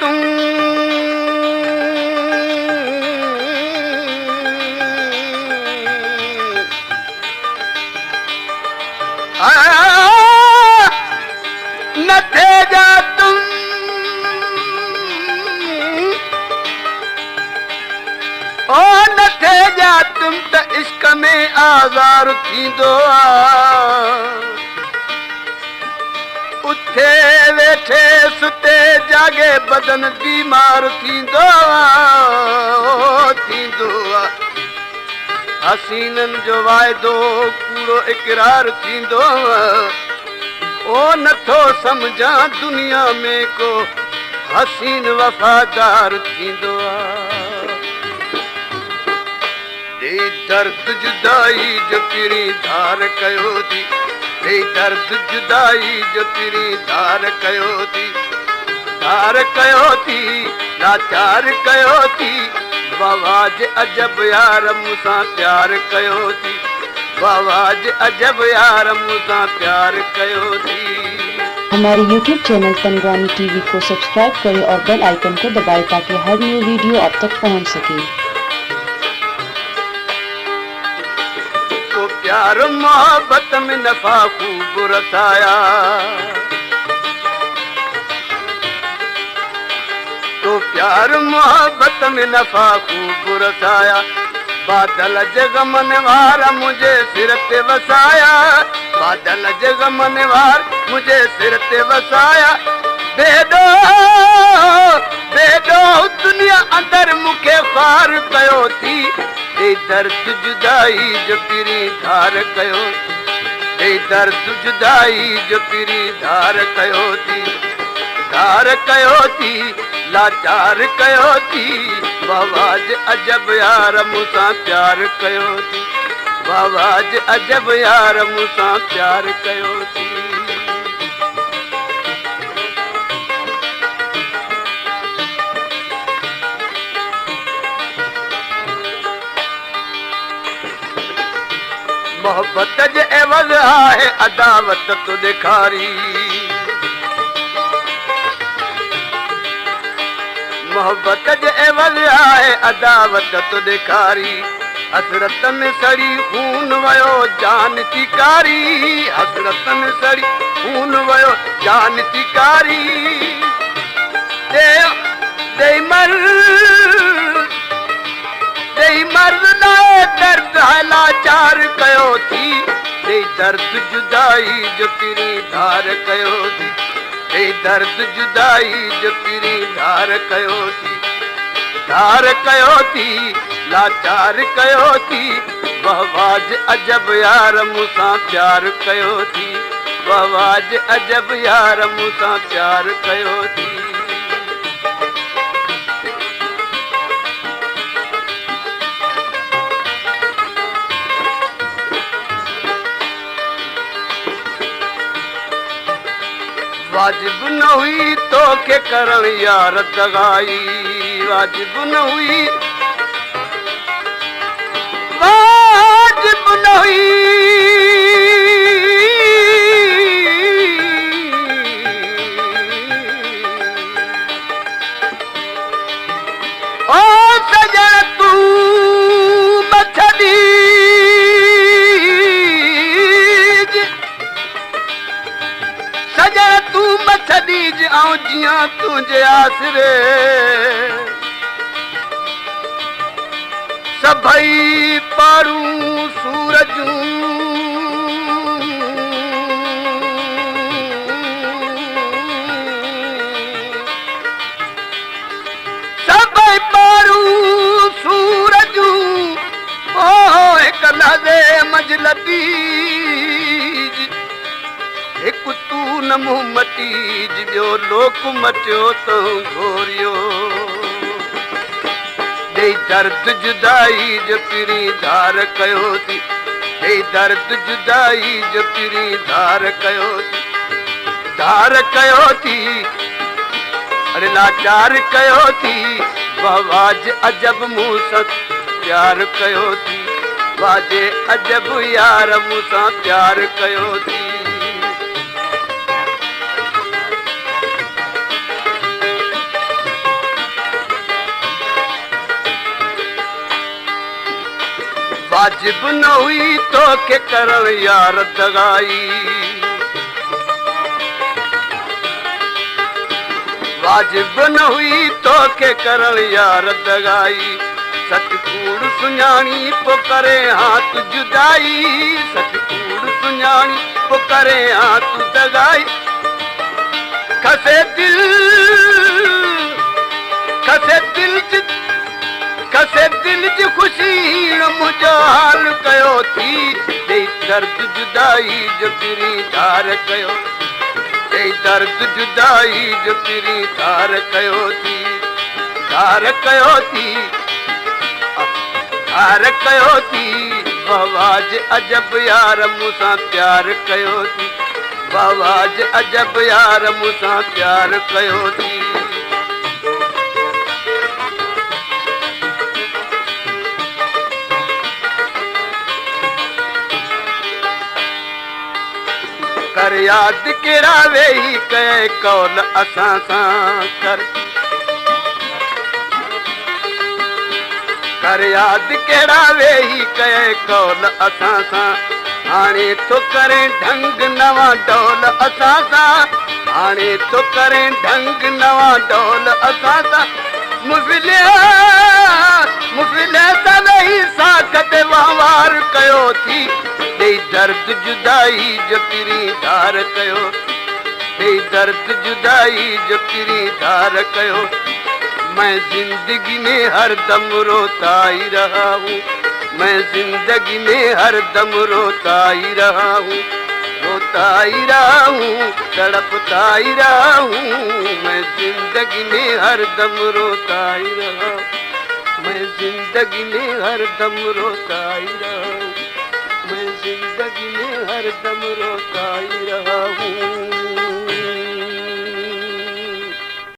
तूं न थे जा तुम ओ न थे जा तुम त इश्क में आज़ार थींदो उथे वेठे सुते जागे बदन बीमार थींदो हसीननि जो वाइदो कूड़ो इक़रार थींदो ओ नथो सम्झां दुनिया में को हसीन वफ़ादार थींदो दर्द जुदाई जो पिरी धार कयो थी दर्द जुदाई जो पिरी धार कयो थी लाचार कयो थी बाबाज अजब यार मूंसां प्यार कयो थी बाबाज अजब यार मूंसां प्यार कयो थी। हमारे YouTube चैनल तनवानी टीवी को सब्सक्राइब करें और बेल आइकन को दबाएं ताकि हर न्यू वीडियो आप तक पहुंच सके। तो प्यार मोहब्बत में नफा खूब रसाया तो प्यार मोहब्बत में नफा खूब रसाया बादल जगमन वार मुझे सिर ते वसाया बादल जगमन वार मुझे सिर ते वसाया बेडो बेडो दुनिया अंदर मुखे ख्वार कयो थी दर्द जुदाई जो पिरी धार कयो दर्द जुदाई जो पिरी धार कयो थी लाचार कयो थी बाबाज अजब यार मूंसां प्यार कयो थी बाबाज अजब यार मूंसां प्यार कयो थी। मोहब्बत जे एवज़ आहे अदावत तो ॾेखारी मोहब्बत जे एवज़ आहे अदावत तो ॾेखारी हसरत में सड़ी खून वयो जान थी कारी हसरत में सड़ी खून वयो जान थी कारी मर्द दर्द लाचार कयो थी दर्द जुदाई जो पिरी धार कयो थी दर्द जुदाई जो पिरी धार कयो थी लाचार कयो थी बहवाज अजब यार मूंसां प्यार कयो थी बहवाज अजब यार मूंसां प्यार कयो थी। वाजिब न हुई तो के करण यार दगाई वाजिब न हुई वाजिब न हुई ओ सजन तू मछली सजन तू मछलीज आऊं जियां तुझे आसरे सभई पारूं सूरजूं सभई पारूं सूरजूं ओ एक लहज़े मजलती एक तू न मुंह मटीज ॿियो लोक मटियो तो घोरियो दर्द जुदाई जो पिरी धार कयो थी दर्द जुदाई जो पिरी धार कयो थी अरे लाचार कयो थी बहवाज अजब मूंसां प्यार कयो थी बाजे अजब यार मूंसां प्यार कयो थी। वाजिब न हुई तो के करण यार दगाई वाजिब न हुई तो के करण यार दगाई सतकूड़ सुञाणी पो करे हाथ जुदाई सतकूड़ सुञाणी पो करे हाथ दगाई खसे दिल च खुशी मुंहिंजो हाल कयो थी ॾेई दर्द जुदाई जो पिरी धार कयो ॾेई दर्द जुदाई जो पिरी धार कयो थी धार कयो थी धार कयो थी बवाज अजब यार मूंसां प्यार कयो थी बवाज अजब यार मूंसां प्यार कयो थी कर याद केड़ा वेही कए कौल असां सां कर याद केड़ा वेही कए कौल असां सां हाणे तो करे ढंग नवा डोल असां सां हाणे तो करे ढंग नवा डोल असां सां मुफ़िलिया सभई साख ते वहिंवार कयो थी ॾेई दर्द जुदाई जो पिरी धार कयो ॾेई दर्द जुदाई जो पिरी धार कयो मैं जिंदगी में हर दम रोता ही रहा हूँ मैं जिंदगी में हर दम रोता ही रहा हूँ रोता ही रहा हूँ तड़पता ही रहा हूँ मैं जिंदगी में हर दम रोता ही रहा हूँ मैं जिंदगी में हर दम रोता ही रहा हूँ मैं जिंदगी में हर दम रोता ही रहा हूँ